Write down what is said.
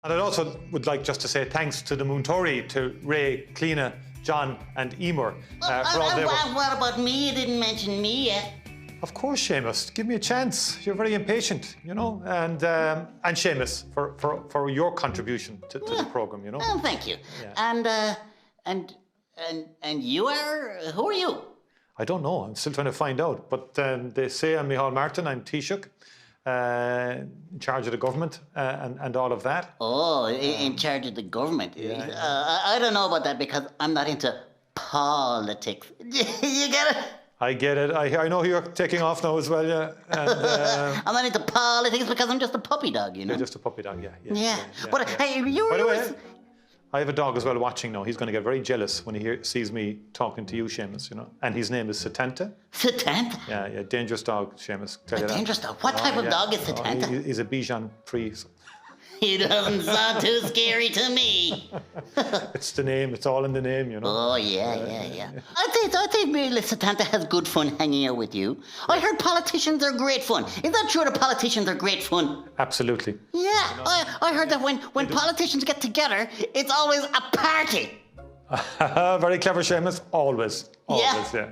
And I'd also would like just to say thanks to the Muntori, to Ray, Cleena, John and Emer for all their work. What about me? You didn't mention me yet. Of course, Seamus, give me a chance. You're very impatient, you know, and Seamus for your contribution to the programme, you know. Oh, thank you. Yeah. And you are? Who are you? I don't know. I'm still trying to find out. But they say I'm Micheál Martin. I'm Taoiseach, in charge of the government and all of that. Oh, in charge of the government. Yeah. I don't know about that because I'm not into politics. You get it? I get it. I know you're taking off now as well, yeah. And, I'm not into politics because I'm just a puppy dog, you know? You're just a puppy dog, yeah. Yeah. But hey, you... By the way, I have a dog as well watching now. He's going to get very jealous when he sees me talking to you, Seamus, you know. And his name is Setanta. Setanta? Yeah, dangerous dog, Seamus. A dangerous dog? What type of dog is Setanta? He's a Bichon Frise. So. He doesn't sound too scary to me. It's the name. It's all in the name, you know. Oh, yeah. I think really Setanta has good fun hanging out with you. I heard politicians are great fun. Is that true that politicians are great fun? Absolutely. Yeah, I heard that when politicians get together, it's always a party. Very clever, Seamus. Always. Yeah. Yeah.